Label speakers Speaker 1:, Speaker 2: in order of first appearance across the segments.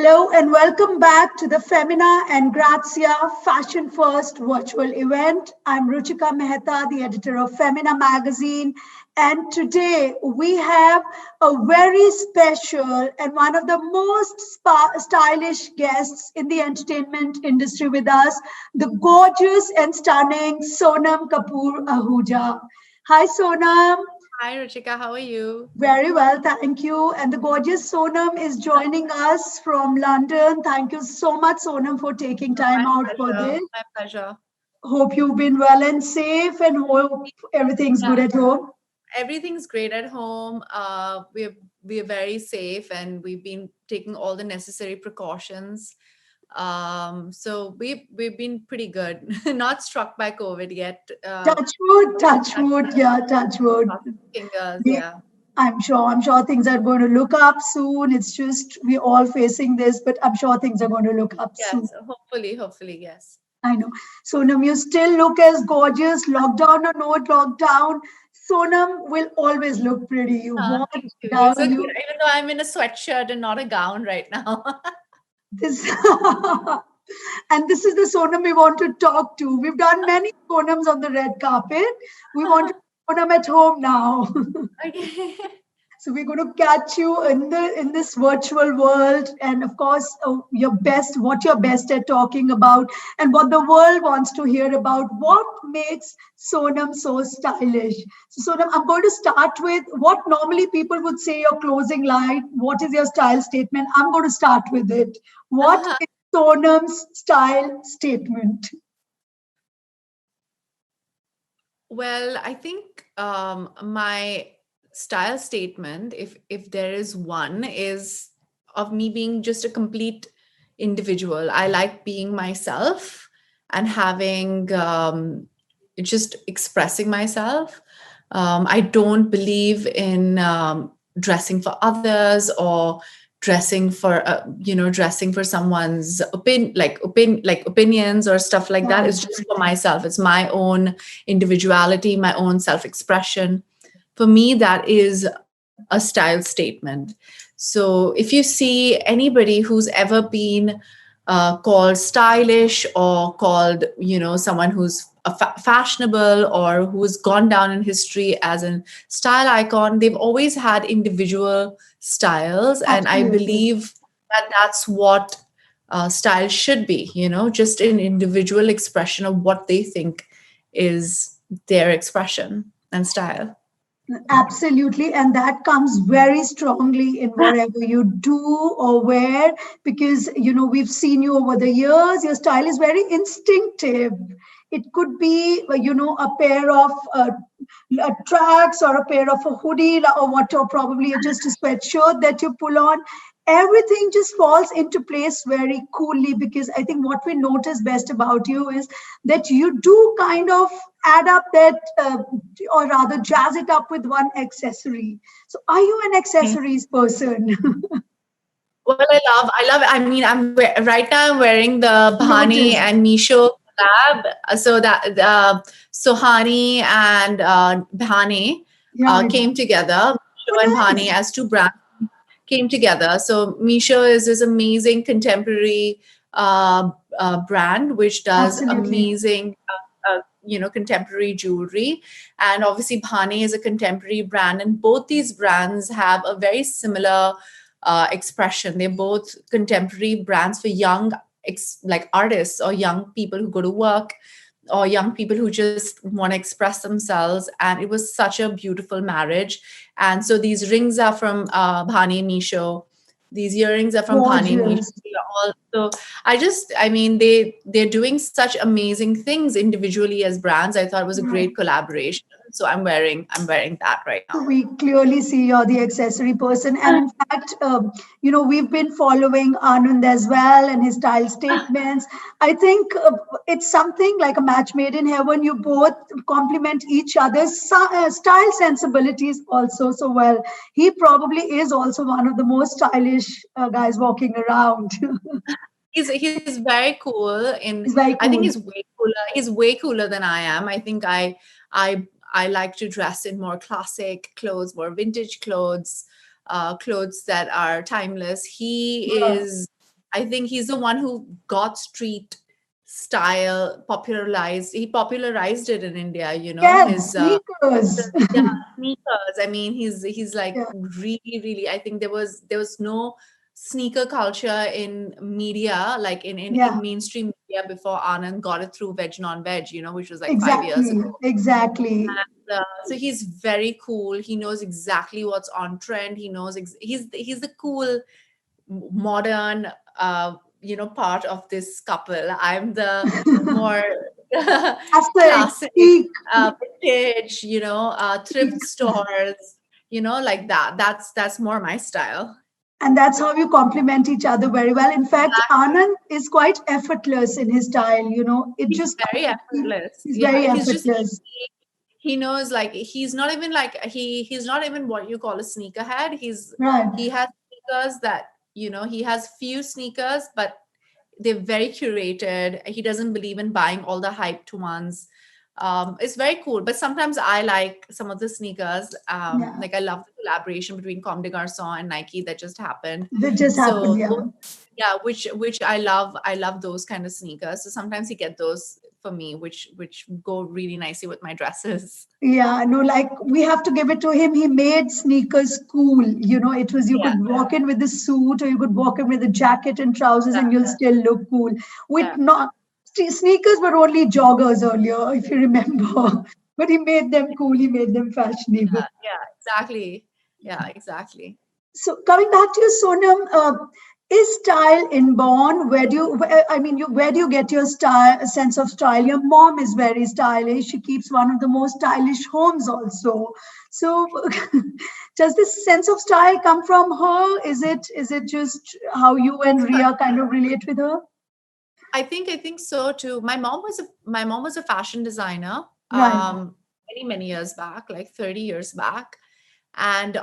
Speaker 1: Hello and welcome back to the Femina and Grazia Fashion First virtual event. I'm Ruchika Mehta, the editor of Femina magazine, and today we have a very special and one of the most stylish guests in the entertainment industry with us, the gorgeous and stunning Sonam Kapoor Ahuja. Hi Sonam.
Speaker 2: Hi, Ruchika. How are you?
Speaker 1: Very well, thank you. And the gorgeous Sonam is joining us from London. Thank you so much, Sonam, for taking time out for this.
Speaker 2: My pleasure.
Speaker 1: Hope you've been well and safe, and hope everything's good at home.
Speaker 2: Everything's great at home. We're very safe, and we've been taking all the necessary precautions. So we've been pretty good. Not struck by COVID yet.
Speaker 1: Touch wood, yeah, touch wood.
Speaker 2: Fingers, yeah.
Speaker 1: I'm sure things are going to look up soon. It's just we're all facing this, but I'm sure things are going to look up soon.
Speaker 2: Yes, hopefully, yes.
Speaker 1: I know. Sonam, you still look as gorgeous, lockdown or no lockdown. Sonam will always look pretty. You want
Speaker 2: down, even though I'm in a sweatshirt and not a gown right now.
Speaker 1: This and this is the Sonam we want to talk to. We've done many Sonams on the red carpet. We want to Sonam at home now.
Speaker 2: Okay.
Speaker 1: So we're going to catch you in this virtual world, and of course, what you're best at talking about, and what the world wants to hear about. What makes Sonam so stylish? So Sonam, I'm going to start with what normally people would say your closing line. What is your style statement? I'm going to start with it. What is Sonam's style statement?
Speaker 2: Well, I think my style statement, if there is one, is of me being just a complete individual. I like being myself and having just expressing myself. I don't believe in dressing for others or dressing for someone's opinions or stuff like that. It's just for myself. It's my own individuality, my own self-expression. For me, that is a style statement. So if you see anybody who's ever been called stylish or called, someone who's fashionable or who's gone down in history as a style icon, they've always had individual styles. Absolutely. And I believe that that's what style should be, just an individual expression of what they think is their expression and style.
Speaker 1: Absolutely. And that comes very strongly in whatever you do or wear, because, we've seen you over the years. Your style is very instinctive. It could be, a pair of tracks or a pair of a hoodie or probably just a sweatshirt that you pull on. Everything just falls into place very coolly, because I think what we notice best about you is that you do kind of add up that, or rather jazz it up with one accessory. So are you an accessories person?
Speaker 2: Well, I love it. I mean, right now I'm wearing the Bhani and Misho collab. So that Sohani and Bhani came together. Misho and Bhani as two brands came together. So Misho is this amazing contemporary brand which does amazing contemporary jewelry, and obviously Bhani is a contemporary brand, and both these brands have a very similar expression. They're both contemporary brands for young artists or young people who go to work or young people who just want to express themselves. And it was such a beautiful marriage. And so these rings are from Bhani Misho. These earrings are from Bhani Misho. So they're doing such amazing things individually as brands. I thought it was a great collaboration. So I'm wearing that right now.
Speaker 1: We clearly see you're the accessory person. And in fact, we've been following Anand as well and his style statements. I think it's something like a match made in heaven. You both complement each other's style sensibilities also so well. He probably is also one of the most stylish guys walking around.
Speaker 2: He's very cool. I think he's way cooler. He's way cooler than I am. I think I like to dress in more classic clothes, more vintage clothes, clothes that are timeless. He is I think he's the one who got street style popularized. He popularized it in India,
Speaker 1: Yes,
Speaker 2: his
Speaker 1: sneakers.
Speaker 2: yeah, sneakers. I mean, he's like
Speaker 1: Yeah,
Speaker 2: really, really. I think there was no sneaker culture in media, like in
Speaker 1: yeah,
Speaker 2: mainstream media before Anand got it through Veg Non Veg, which was like 5 years
Speaker 1: exactly,
Speaker 2: ago.
Speaker 1: exactly.
Speaker 2: So he's very cool. He knows exactly what's on trend. He knows he's the cool modern part of this couple. I'm the more
Speaker 1: Classic,
Speaker 2: classic
Speaker 1: chic.
Speaker 2: vintage, thrift stores, like that. That's more my style.
Speaker 1: And that's how you complement each other very well. In fact, Anand is quite effortless in his style, it
Speaker 2: He's
Speaker 1: just
Speaker 2: very
Speaker 1: comes,
Speaker 2: effortless.
Speaker 1: he's
Speaker 2: Yeah,
Speaker 1: very
Speaker 2: he's just
Speaker 1: effortless.
Speaker 2: he knows, like, he's not even like he's not even what you call a sneakerhead.
Speaker 1: Right.
Speaker 2: He has sneakers that, he has few sneakers, but they're very curated. He doesn't believe in buying all the hyped ones. It's very cool, but sometimes I like some of the sneakers.
Speaker 1: Yeah.
Speaker 2: Like, I love the collaboration between Comme des Garçons and Nike that just happened.
Speaker 1: That just happened.
Speaker 2: So
Speaker 1: Yeah.
Speaker 2: yeah, which I love. I love those kind of sneakers. So sometimes you get those for me, which go really nicely with my dresses.
Speaker 1: Yeah, no, like we have to give it to him. He made sneakers cool. It was you
Speaker 2: Yeah,
Speaker 1: could walk in with a suit or you could walk in with a jacket and trousers
Speaker 2: yeah,
Speaker 1: and you'll still look cool. With
Speaker 2: yeah,
Speaker 1: not sneakers were only joggers earlier, if you remember. But he made them cool. He made them fashionable.
Speaker 2: yeah, exactly. Yeah, exactly.
Speaker 1: So coming back to you, Sonam, is style inborn? Where do you? I mean, where do you get your style sense of style? Your mom is very stylish. She keeps one of the most stylish homes, also. So, does this sense of style come from her? Is it just how you and Rhea kind of relate with her?
Speaker 2: I think so too. My mom was a fashion designer
Speaker 1: Right.
Speaker 2: many years back, like 30 years back. And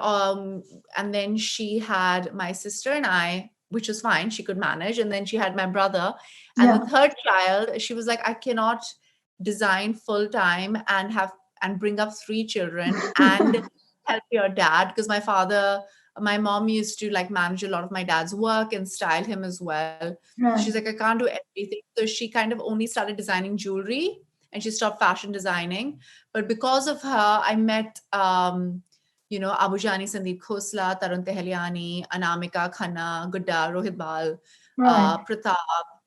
Speaker 2: then she had my sister and I, which was fine. She could manage. And then she had my brother. And the
Speaker 1: Yeah.
Speaker 2: third child, she was like, I cannot design full time and bring up three children and help your dad, because my mom used to like manage a lot of my dad's work and style him as well. She's like,
Speaker 1: Right.
Speaker 2: I can't do everything. So she kind of only started designing jewelry and she stopped fashion designing. But because of her, I met Abujani Sandeep Khosla, Tarun Teheliani, Anamika Khanna, Gudda, Rohit Bal,
Speaker 1: Right.
Speaker 2: Pratap,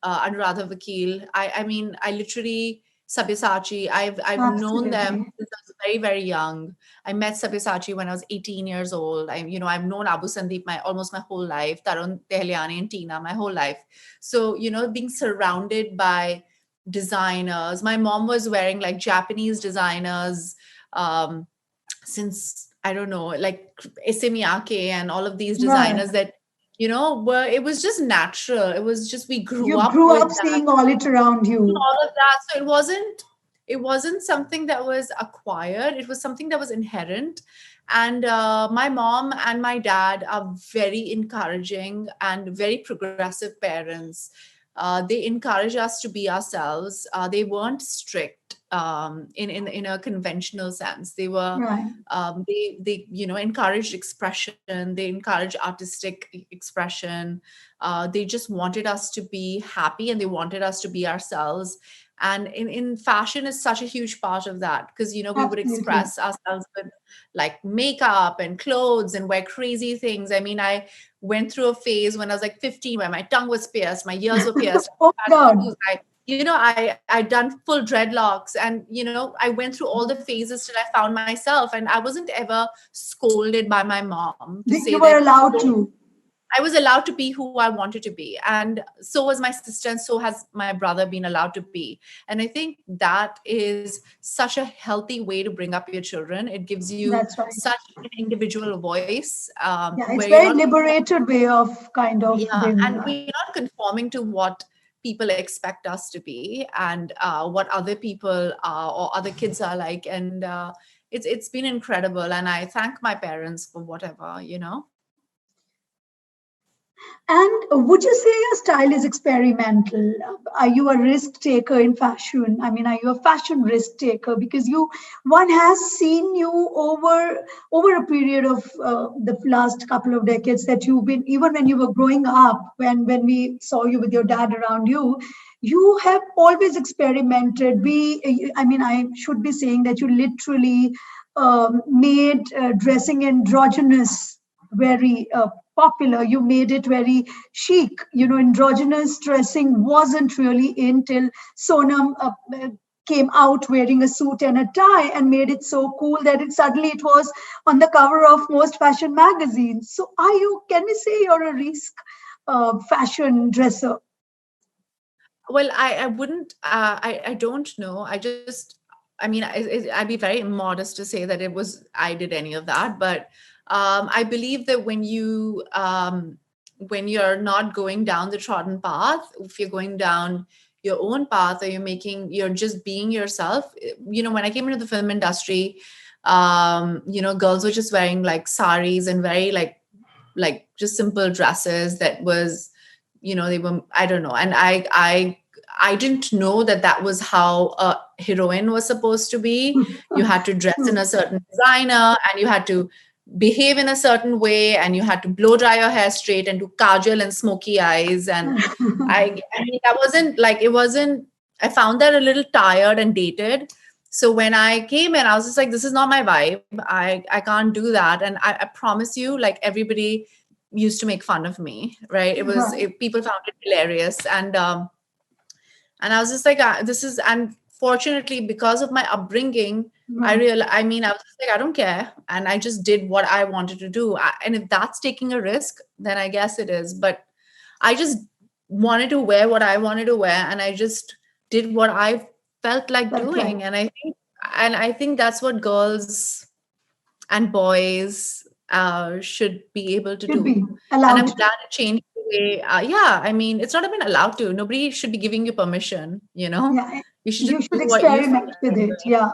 Speaker 2: Anuradha Vakil. I mean, I literally, Sabyasachi, I've known them
Speaker 1: Absolutely.
Speaker 2: since I was very, very young. I met Sabyasachi when I was 18 years old. I've known Abu Sandeep almost my whole life, Tarun Teheliani and Tina my whole life. So, being surrounded by designers. My mom was wearing like Japanese designers um, since, I don't know, like Issey Miyake and all of these
Speaker 1: Right.
Speaker 2: designers that, were, it was just natural. It was just, we grew
Speaker 1: You
Speaker 2: up
Speaker 1: grew
Speaker 2: with
Speaker 1: up
Speaker 2: that,
Speaker 1: seeing all it around you.
Speaker 2: all of that. So it wasn't something that was acquired. It was something that was inherent. And my mom and my dad are very encouraging and very progressive parents. They encourage us to be ourselves. They weren't strict in a conventional sense. They were
Speaker 1: Right.
Speaker 2: they encouraged expression. They encouraged artistic expression. They just wanted us to be happy and they wanted us to be ourselves. And in fashion is such a huge part of that, because we would
Speaker 1: Absolutely.
Speaker 2: express ourselves with like makeup and clothes and wear crazy things. I mean, I went through a phase when I was like 15 where my tongue was pierced, my ears were pierced,
Speaker 1: Oh
Speaker 2: I had
Speaker 1: God.
Speaker 2: tattoos, I done full dreadlocks, and I went through all the phases till I found myself, and I wasn't ever scolded by my mom to say
Speaker 1: You were
Speaker 2: that
Speaker 1: allowed
Speaker 2: don't.
Speaker 1: to.
Speaker 2: I was allowed to be who I wanted to be. And so was my sister, and so has my brother been allowed to be. And I think that is such a healthy way to bring up your children. It gives you
Speaker 1: That's right.
Speaker 2: such an individual voice,
Speaker 1: Yeah,
Speaker 2: where
Speaker 1: it's
Speaker 2: you're
Speaker 1: very
Speaker 2: not,
Speaker 1: liberated way of kind of
Speaker 2: yeah,
Speaker 1: bringing
Speaker 2: and
Speaker 1: up.
Speaker 2: we're not conforming to what people expect us to be, and what other people are or other kids are like. And it's been incredible. And I thank my parents for whatever.
Speaker 1: And would you say your style is experimental? Are you a risk taker in fashion? I mean, are you a fashion risk taker? Because one has seen you over a period of the last couple of decades that you've been, even when you were growing up, when we saw you with your dad around you, you have always experimented. I mean, I should be saying that you literally made dressing androgynous very popular. You made it very chic. You know, androgynous dressing wasn't really in till Sonam came out wearing a suit and a tie and made it so cool that it was on the cover of most fashion magazines. So can we say you're a risk fashion dresser?
Speaker 2: Well, I wouldn't, I don't know. I mean, I'd be very modest to say that I did any of that. But I believe that when you're not going down the trodden path, if you're going down your own path, or you're just being yourself. When I came into the film industry, girls were just wearing like saris and very like just simple dresses that was, they were, I don't know. And I didn't know that was how a heroine was supposed to be. You had to dress in a certain designer, and you had to behave in a certain way, and you had to blow dry your hair straight and do kajal and smoky eyes. And I mean, I found that a little tired and dated. So when I came in, I was just like, this is not my vibe. I can't do that. And I promise you, like, everybody used to make fun of me, right? People found it hilarious. And I was just like, this is, and fortunately, because of my upbringing, I was just like, I don't care. And I just did what I wanted to do. And if that's taking a risk, then I guess it is. But I just wanted to wear what I wanted to wear. And I just did what I felt like doing. And I think that's what girls and boys should be able to do. And I'm glad it changed the way. I mean, it's not even allowed to. Nobody should be giving you permission.
Speaker 1: Yeah,
Speaker 2: you should
Speaker 1: experiment with it. Yeah.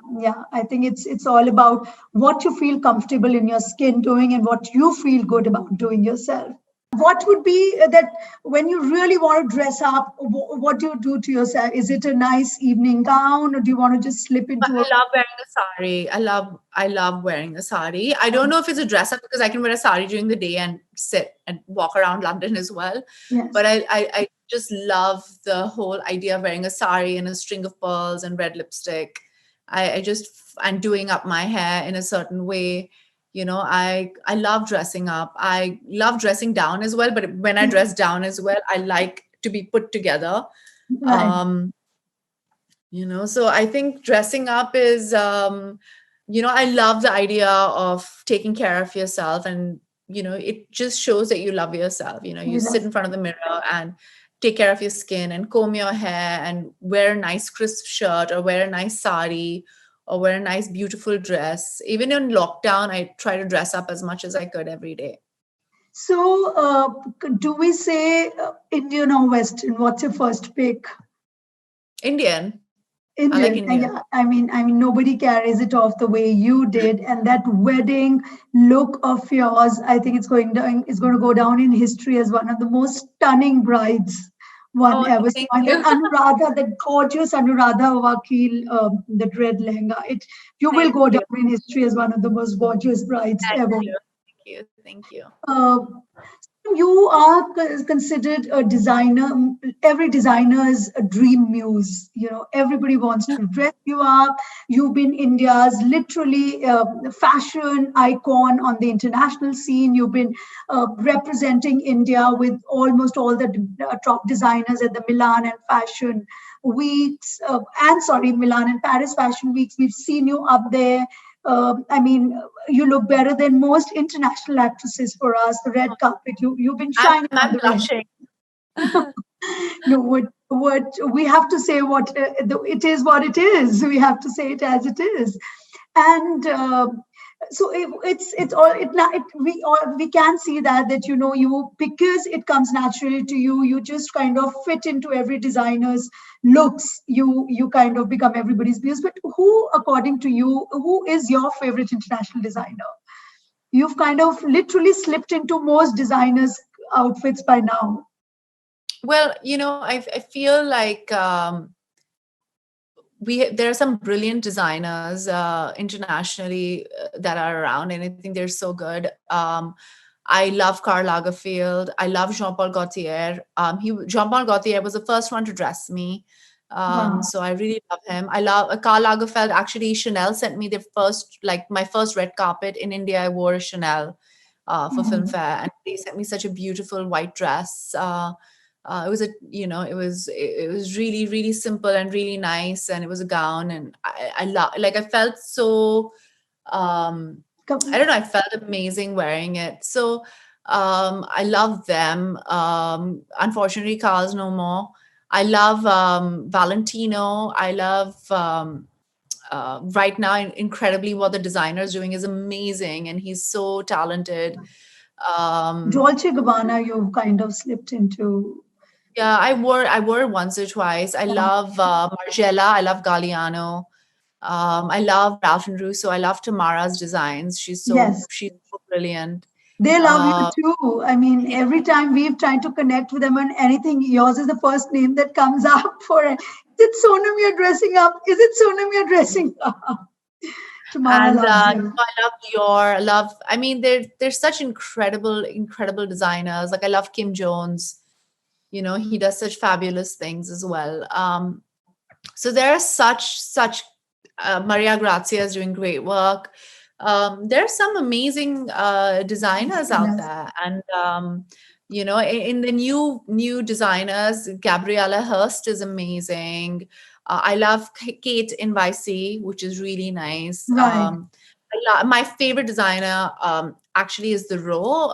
Speaker 1: I think it's all about what you feel comfortable in your skin doing and what you feel good about doing yourself. What would be that when you really want to dress up? What do you do to yourself? Is it a nice evening gown, or do you want to just slip into?
Speaker 2: I love wearing a sari. I love wearing a sari. I don't know if it's a dress up because I can wear a sari during the day and sit and walk around London as well.
Speaker 1: Yes.
Speaker 2: But I just love the whole idea of wearing a sari and a string of pearls and red lipstick. And doing up my hair in a certain way. I love dressing up. I love dressing down as well. But when I dress down as well, I like to be put together.
Speaker 1: Right.
Speaker 2: So I think dressing up is, I love the idea of taking care of yourself. And, it just shows that you love yourself. You sit in front of the mirror and take care of your skin and comb your hair and wear a nice crisp shirt or wear a nice sari or wear a nice, beautiful dress. Even in lockdown, I try to dress up as much as I could every day.
Speaker 1: So do we say Indian or Western? What's your first pick?
Speaker 2: Indian.
Speaker 1: I like Indian. Yeah, I mean, nobody carries it off the way you did, and that wedding look of yours, I think it's going to go down in history as one of the most stunning brides ever saw. And Anuradha, the gorgeous Anuradha Vakil, the red lehenga, you will go down in history as one of the most gorgeous brides ever.
Speaker 2: Thank you.
Speaker 1: You are considered a designer. Every designer's a dream muse. Everybody wants to dress you up. You've been India's literally fashion icon on the international scene. You've been representing India with almost all the top designers at the Milan and Fashion Weeks. Milan and Paris Fashion Weeks. We've seen you up there. You look better than most international actresses for us. The red carpet, you've been shining.
Speaker 2: I'm blushing.
Speaker 1: No, what we have to say, it is what it is. We have to say it as it is, and so we can see that you, because it comes naturally to you. You just kind of fit into every designer's looks. You kind of become everybody's muse. But who, according to you, who is your favorite international designer? You've kind of literally slipped into most designers' outfits by now?
Speaker 2: Well, I feel like there are some brilliant designers internationally that are around, and I think they're so good. I love Karl Lagerfeld. I love Jean-Paul Gaultier. Jean-Paul Gaultier was the first one to dress me.
Speaker 1: Wow.
Speaker 2: So I really love him. I love Karl Lagerfeld. Actually, Chanel sent me my first red carpet in India. I wore a Chanel for
Speaker 1: Mhm.
Speaker 2: Filmfare, and they sent me such a beautiful white dress. It was really, really simple and really nice, and it was a gown, and I love, like, I felt so, I
Speaker 1: Come-
Speaker 2: don't know, I felt amazing wearing it. So I love them. Unfortunately, Carl's no more. I love Valentino. I love right now, incredibly, what the designer is doing is amazing, and he's so talented. um
Speaker 1: Dolce Gabbana, you've kind of slipped into.
Speaker 2: Yeah, I wore it once or twice. I love Margiela. I love Galliano. I love Ralph and Russo. I love Tamara's designs.
Speaker 1: Yes,
Speaker 2: She's so brilliant.
Speaker 1: they love you
Speaker 2: Uh,
Speaker 1: too. I mean, every time we've tried to connect with them on anything, yours is the first name that comes up for it. Is it Sonam you're dressing up? Is it Sonam you're dressing up? Tamara
Speaker 2: and
Speaker 1: loves you.
Speaker 2: I love Dior. I love. I mean, they're such incredible designers. Like, I love Kim Jones. He does such fabulous things as well. So there are such Maria Grazia is doing great work. There are some amazing designers out
Speaker 1: Yes,
Speaker 2: there, and in the new designers, Gabriella Hurst is amazing. I love Kate Invicey, which is really nice.
Speaker 1: right.
Speaker 2: My favorite designer actually is the Row,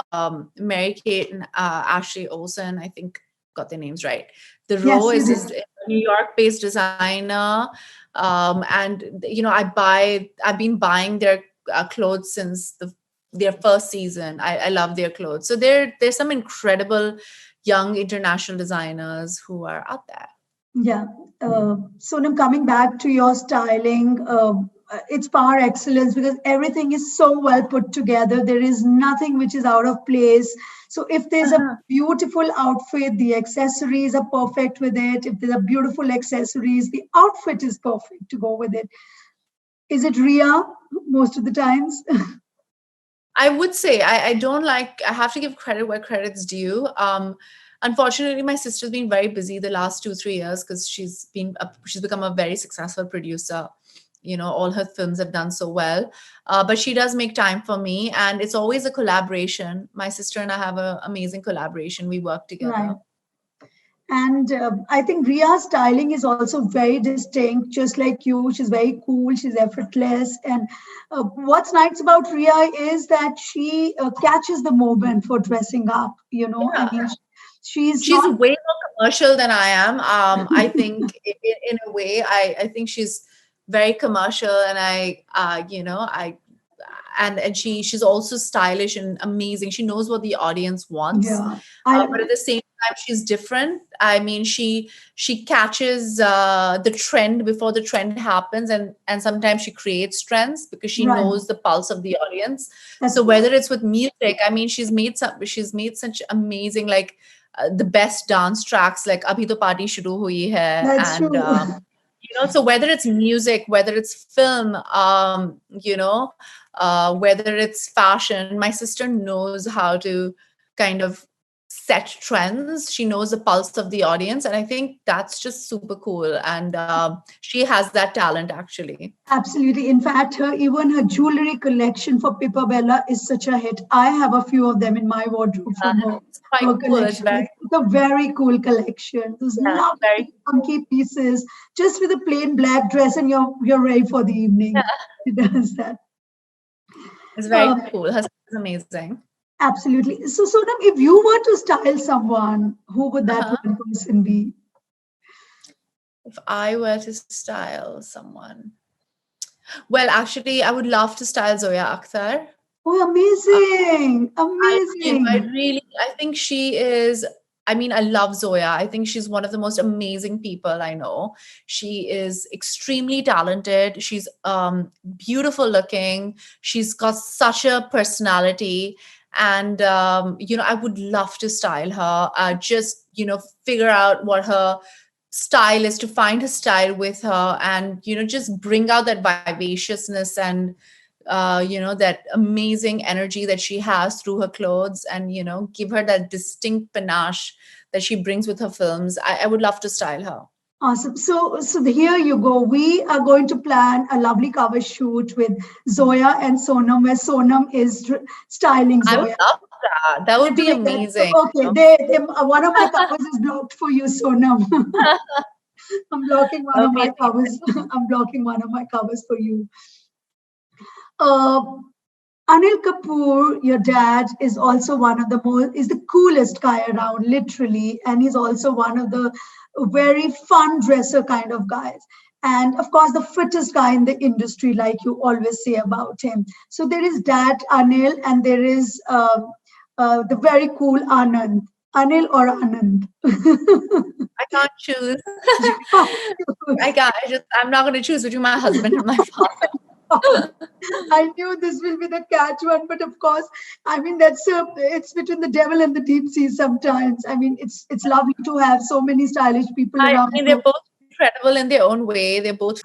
Speaker 2: Mary Kate and Ashley Olsen. I think got their names right. The Row
Speaker 1: Yes, you
Speaker 2: is
Speaker 1: did.
Speaker 2: this New York-based designer, and I've been buying their clothes since their first season. I love their clothes. So there's some incredible young international designers who are out there.
Speaker 1: Yeah. Sonam, coming back to your styling, it's par excellence because everything is so well put together. There is nothing which is out of place. So if there's a
Speaker 2: Uh-huh.
Speaker 1: beautiful outfit, the accessories are perfect with it. If there's a beautiful accessories, the outfit is perfect to go with it. Is it Rhea most of the times?
Speaker 2: I would say I don't like. I have to give credit where credit's due. Unfortunately, my sister's been very busy the last 2-3 years because she's become a very successful producer. All her films have done so well, but she does make time for me, and it's always a collaboration. My sister and I have an amazing collaboration. We work
Speaker 1: Right.
Speaker 2: together.
Speaker 1: And I think Ria's styling is also very distinct, just like you. She's very cool, she's effortless. And what's nice about Ria is that she catches the moment for dressing up. I
Speaker 2: Yeah,
Speaker 1: mean, she's
Speaker 2: she's
Speaker 1: not.
Speaker 2: way more commercial than I am. I think in a way, I think she's very commercial, and she's also stylish and amazing. She knows what the audience wants,
Speaker 1: Yeah. I
Speaker 2: but at the same time, she's different. I mean, she catches the trend before the trend happens, and sometimes she creates trends because she
Speaker 1: Right.
Speaker 2: knows the pulse of the audience.
Speaker 1: That's
Speaker 2: So whether it's with music, I mean, she's made such amazing, like, the best dance tracks, like Abhi To Party Shuru Hui Hai,
Speaker 1: that's
Speaker 2: and
Speaker 1: true.
Speaker 2: so whether it's music, whether it's film, whether it's fashion, my sister knows how to kind of set trends. She knows the pulse of the audience, and I think that's just super cool. And she has that talent, actually.
Speaker 1: Absolutely. In fact, even her jewelry collection for Pippa Bella is such a hit. I have a few of them in my wardrobe
Speaker 2: uh,
Speaker 1: from her,
Speaker 2: it's quite
Speaker 1: her
Speaker 2: cool. It's
Speaker 1: collection.
Speaker 2: very,
Speaker 1: It's a very cool collection. Those
Speaker 2: yeah, very
Speaker 1: lovely, funky pieces, just with a plain black dress, and you're ready for the evening.
Speaker 2: yeah,
Speaker 1: She does that.
Speaker 2: it's very
Speaker 1: Uh,
Speaker 2: cool. Her style is amazing.
Speaker 1: Absolutely. So, Sonam, if you were to style someone, who would that
Speaker 2: Uh-huh.
Speaker 1: one person be?
Speaker 2: If I were to style someone, well, actually, I would love to style Zoya Akhtar.
Speaker 1: Oh,
Speaker 2: Uh,
Speaker 1: amazing!
Speaker 2: I
Speaker 1: Amazing!
Speaker 2: really, I think she is. I mean, I love Zoya. I think she's one of the most amazing people I know. She is extremely talented. She's beautiful looking. She's got such a personality, And I would love to style her. Just figure out what her style is, to find her style with her, and just bring out that vivaciousness and that amazing energy that she has through her clothes, and give her that distinct panache that she brings with her films. I would love to style her.
Speaker 1: Awesome. So here you go. We are going to plan a lovely cover shoot with Zoya and Sonam, where Sonam is styling
Speaker 2: I would
Speaker 1: Zoya.
Speaker 2: love that. That
Speaker 1: We're
Speaker 2: would be
Speaker 1: doing that.
Speaker 2: amazing.
Speaker 1: Okay, one of my covers is blocked for you, Sonam. I'm blocking one of my
Speaker 2: Amazing.
Speaker 1: covers. I'm blocking one of my covers for you. Uh, Anil Kapoor, your dad, is also one of the is the coolest guy around, literally, and he's also one of the very fun dresser kind of guys. And of course, the fittest guy in the industry, like you always say about him. So there is dad Anil, and there is the very cool Anand. Anil or Anand?
Speaker 2: I can't choose. I'm not going to choose between my husband and my father.
Speaker 1: I knew this will be the catch one, but of course, I mean it's between the devil and the deep sea sometimes. I mean, it's lovely to have so many stylish people
Speaker 2: I
Speaker 1: around
Speaker 2: mean, they're
Speaker 1: you.
Speaker 2: both incredible in their own way. They're both.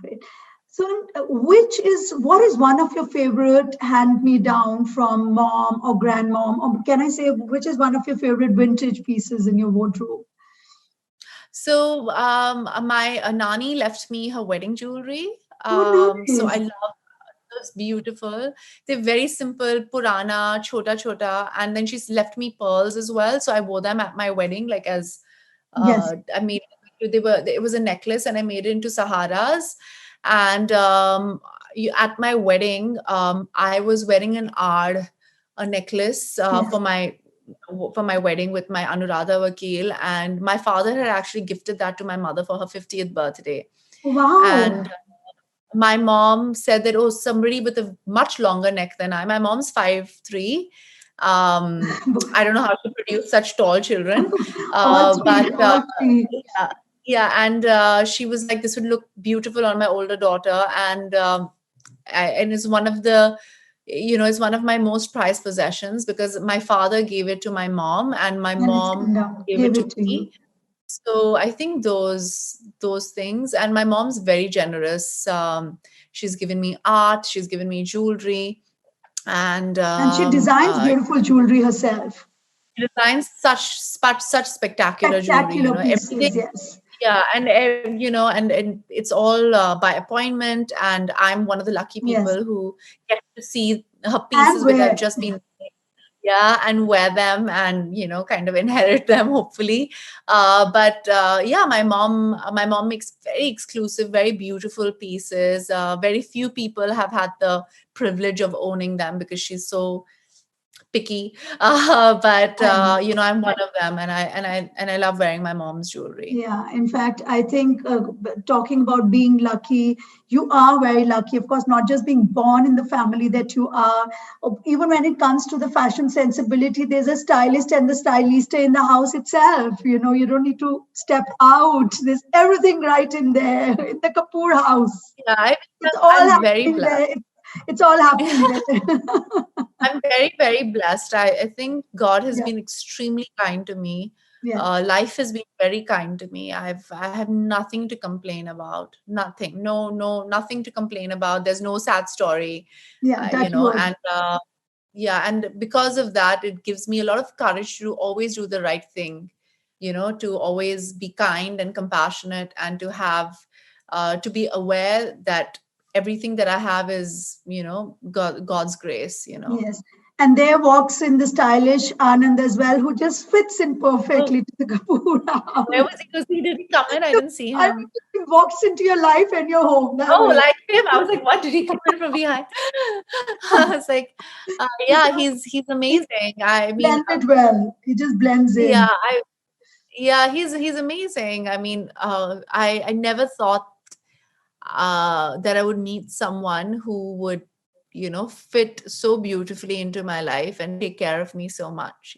Speaker 1: So, what is one of your favorite hand-me-down from mom or grandmom, or can I say which is one of your favorite vintage pieces in your wardrobe?
Speaker 2: So, my nani left me her wedding jewelry.
Speaker 1: Oh,
Speaker 2: So I
Speaker 1: nice.
Speaker 2: love those, beautiful. They're very simple, Purana, chota chota, and then she's left me pearls as well. So I wore them at my wedding, like as
Speaker 1: Yes,
Speaker 2: I made it was a necklace, and I made it into Saharas. And at my wedding, I was wearing a necklace
Speaker 1: yes.
Speaker 2: for my wedding with my Anuradha Vakil, and my father had actually gifted that to my mother for her 50th birthday.
Speaker 1: Wow.
Speaker 2: And my mom said that, oh, somebody with a much longer neck than my mom's 5'3". I don't know how to produce such tall children.
Speaker 1: All three,
Speaker 2: But
Speaker 1: all three.
Speaker 2: yeah, yeah. And she was like, this would look beautiful on my older daughter. And and it's one of the, it's one of my most prized possessions, because my father gave it to my mom and my
Speaker 1: And it's
Speaker 2: mom gave it
Speaker 1: gave
Speaker 2: to
Speaker 1: it to you.
Speaker 2: me. So I think those things. And my mom's very generous. She's given me art, she's given me jewelry, and
Speaker 1: And she designs beautiful jewelry herself.
Speaker 2: she designs such spectacular jewelry.
Speaker 1: Spectacular
Speaker 2: Everything.
Speaker 1: pieces, yes.
Speaker 2: Yeah, and and it's all by appointment, and I'm one of the lucky
Speaker 1: Yes.
Speaker 2: people who get to see her
Speaker 1: And
Speaker 2: pieces, which I've
Speaker 1: where,
Speaker 2: just been, yeah, and wear them, and kind of inherit them, hopefully. But yeah, my mom makes very exclusive, very beautiful pieces. Very few people have had the privilege of owning them, because she's so picky. But
Speaker 1: I know.
Speaker 2: I'm one of them, and I love wearing my mom's jewelry.
Speaker 1: Yeah, in fact, I think talking about being lucky, you are very lucky. Of course, not just being born in the family that you are, even when it comes to the fashion sensibility, there's a stylist and the stylista in the house itself. You don't need to step out. There's everything right in there, in the Kapoor house.
Speaker 2: Yeah,
Speaker 1: It's all
Speaker 2: I'm very
Speaker 1: happening
Speaker 2: blessed.
Speaker 1: there. It's all happening there.
Speaker 2: I'm very, very blessed. I think God has
Speaker 1: Yeah,
Speaker 2: been extremely kind to me.
Speaker 1: yeah,
Speaker 2: Life has been very kind to me. I have nothing to complain about. Nothing. No, no, nothing to complain about. There's no sad story.
Speaker 1: yeah, touch wood.
Speaker 2: And yeah, and because of that, it gives me a lot of courage to always do the right thing. To always be kind and compassionate, and to have to be aware that everything that I have is, God's grace.
Speaker 1: Yes. And there walks in the stylish Anand as well, who just fits in
Speaker 2: Oh,
Speaker 1: perfectly to the Kapoor
Speaker 2: where
Speaker 1: house.
Speaker 2: was he? Did he come in? I didn't see
Speaker 1: I
Speaker 2: him.
Speaker 1: mean, he walks into your life and your home that
Speaker 2: Oh,
Speaker 1: way.
Speaker 2: like him. I was like, what? Did he come in from behind? I was like,
Speaker 1: He's
Speaker 2: yeah,
Speaker 1: not,
Speaker 2: he's
Speaker 1: he
Speaker 2: amazing. I mean,
Speaker 1: blended well. He just blends
Speaker 2: yeah,
Speaker 1: in.
Speaker 2: he's amazing. I mean, I never thought that I would meet someone who would, fit so beautifully into my life and take care of me so much.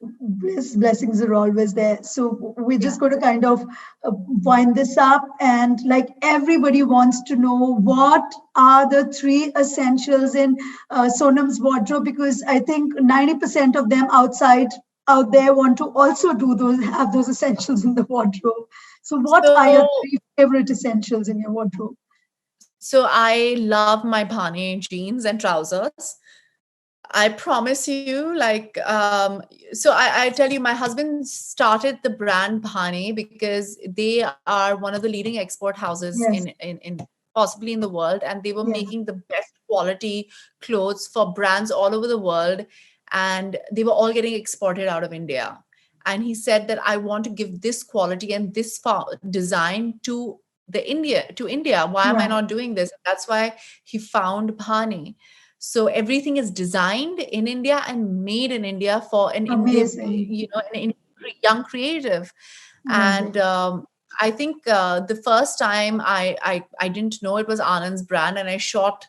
Speaker 1: Blessings are always there. So we're
Speaker 2: Yeah.
Speaker 1: just going to kind of wind this up. And like everybody wants to know, what are the three essentials in Sonam's wardrobe? Because I think 90% of them out there want to also have those essentials in the wardrobe. So what are your
Speaker 2: So,
Speaker 1: three favorite essentials in your wardrobe?
Speaker 2: so I love my Bhane jeans and trousers. I promise you, so I tell you, my husband started the brand Bhane because they are one of the leading export houses
Speaker 1: Yes,
Speaker 2: in possibly in the world, and they were
Speaker 1: yeah,
Speaker 2: making the best quality clothes for brands all over the world, and they were all getting exported out of India. And he said that I want to give this quality and this design to India. Why am I
Speaker 1: right.
Speaker 2: not doing this? That's why he found Bhane. So everything is designed in India and made in India for an Indian,
Speaker 1: Amazing,
Speaker 2: young creative. And
Speaker 1: amazing.
Speaker 2: I think the first time I didn't know it was Anand's brand, and I shot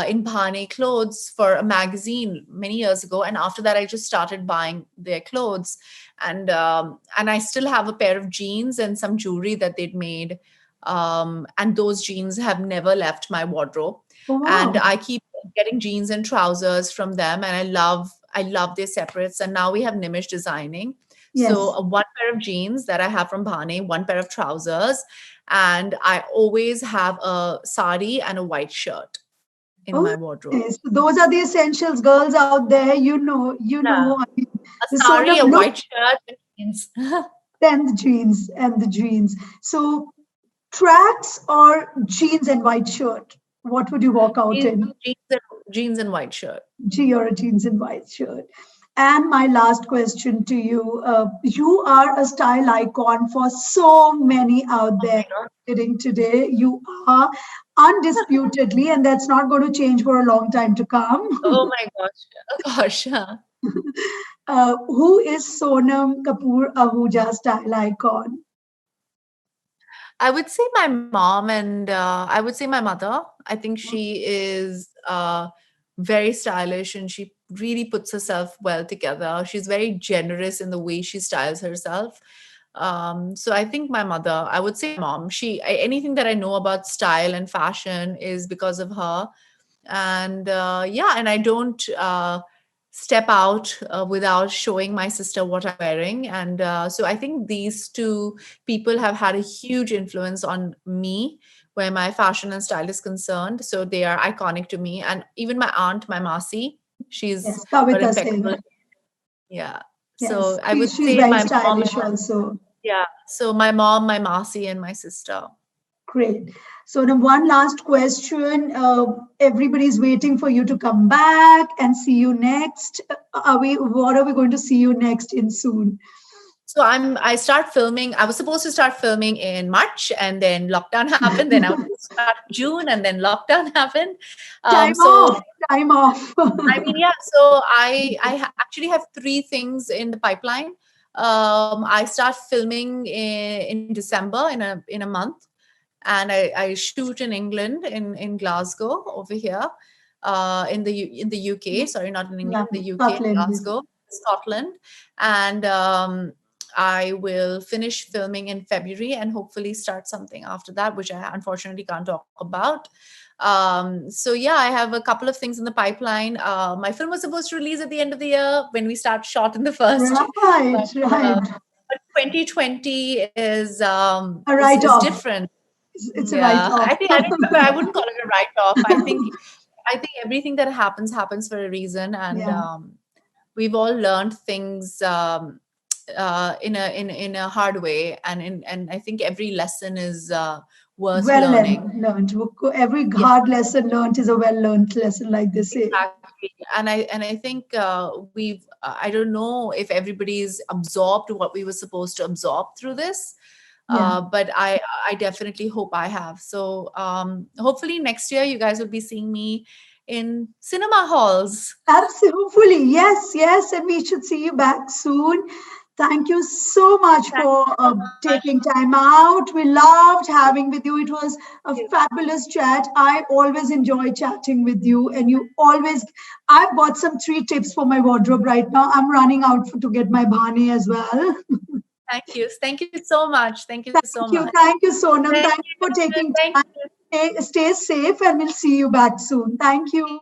Speaker 2: in Bhane clothes for a magazine many years ago. And after that, I just started buying their clothes, and I still have a pair of jeans and some jewelry that they'd made. And those jeans have never left my wardrobe,
Speaker 1: Oh,
Speaker 2: and
Speaker 1: wow.
Speaker 2: I keep getting jeans and trousers from them, and I love their separates. And now we have Nimish designing. So
Speaker 1: Yes.
Speaker 2: one pair of jeans that I have from Bhane, one pair of trousers, and I always have a sari and a white shirt in my wardrobe.
Speaker 1: Okay, so those are the essentials, girls out there.
Speaker 2: Yeah,
Speaker 1: I mean,
Speaker 2: a
Speaker 1: the sort
Speaker 2: sari,
Speaker 1: of
Speaker 2: a
Speaker 1: look
Speaker 2: white shirt, and jeans.
Speaker 1: and the jeans. So tracks or jeans and white shirt. What would you walk out
Speaker 2: jeans,
Speaker 1: in?
Speaker 2: jeans and white shirt.
Speaker 1: G or a jeans and white shirt. And my last question to you: you are a style icon for so many out
Speaker 2: Oh
Speaker 1: there
Speaker 2: my god.
Speaker 1: sitting today. You are undisputedly, and that's not going to change for a long time to come.
Speaker 2: Oh my gosh. Oh gosh.
Speaker 1: Who is Sonam Kapoor Ahuja style icon?
Speaker 2: I would say my mom, and I would say my mother. I think she is very stylish, and she really puts herself well together. She's very generous in the way she styles herself. So I think my mother, I would say my mom. Anything that I know about style and fashion is because of her. And yeah, and I don't step out without showing my sister what I'm wearing. And so I think these two people have had a huge influence on me where my fashion and style is concerned. So they are iconic to me. And even my aunt, my Masi, she's
Speaker 1: Yes,
Speaker 2: got
Speaker 1: Kavita
Speaker 2: impeccable.
Speaker 1: Singh.
Speaker 2: Yeah.
Speaker 1: Yes,
Speaker 2: So I would
Speaker 1: she's
Speaker 2: say
Speaker 1: very
Speaker 2: my mom,
Speaker 1: stylish also.
Speaker 2: yeah. So my mom, my Masi, and my sister.
Speaker 1: Great. So the one last question. Everybody's waiting for you to come back and see you next. What are we going to see you next in soon?
Speaker 2: So I start filming. I was supposed to start filming in March, and then lockdown happened. Then I was supposed to start in June, and then lockdown happened.
Speaker 1: Time
Speaker 2: So
Speaker 1: off, time off.
Speaker 2: I mean, yeah. So actually have three things in the pipeline. I start filming in December in a month, and I shoot in England in Glasgow over here, in the UK. Sorry, not in
Speaker 1: Yeah,
Speaker 2: England, the UK,
Speaker 1: Scotland.
Speaker 2: Glasgow, Scotland, and I will finish filming in February and hopefully start something after that, which I unfortunately can't talk about. So yeah, I have a couple of things in the pipeline. My film was supposed to release at the end of the year when we start shot in the first,
Speaker 1: Right,
Speaker 2: but
Speaker 1: right.
Speaker 2: 2020 is
Speaker 1: A
Speaker 2: is
Speaker 1: write-off.
Speaker 2: different.
Speaker 1: It's a
Speaker 2: Yeah,
Speaker 1: write-off.
Speaker 2: I wouldn't call it a write-off. I think everything that happens for a reason, and
Speaker 1: Yeah.
Speaker 2: we've all learned things in a hard way, and I think every lesson is worth
Speaker 1: Well
Speaker 2: learning.
Speaker 1: learned. Every
Speaker 2: Yeah,
Speaker 1: hard lesson learned is a well learned lesson, like they say.
Speaker 2: exactly. And I think I don't know if everybody's absorbed what we were supposed to absorb through this.
Speaker 1: Yeah.
Speaker 2: But I definitely hope I have. So hopefully next year you guys will be seeing me in cinema halls.
Speaker 1: Absolutely. Hopefully. Yes, yes. And we should see you back soon. Thank you so much
Speaker 2: Thank
Speaker 1: for
Speaker 2: you so much.
Speaker 1: taking time out. We loved having with you. It was a fabulous chat. I always enjoy chatting with you, and you always. I've got some 3 tips for my wardrobe right now. I'm running out to get my bhani as well.
Speaker 2: Thank you. Thank you so much. Thank you so much.
Speaker 1: Thank you, Sonam.
Speaker 2: Thank
Speaker 1: Thank you for
Speaker 2: you.
Speaker 1: taking
Speaker 2: Thank
Speaker 1: time.
Speaker 2: you.
Speaker 1: Stay safe, and we'll see you back soon. Thank you.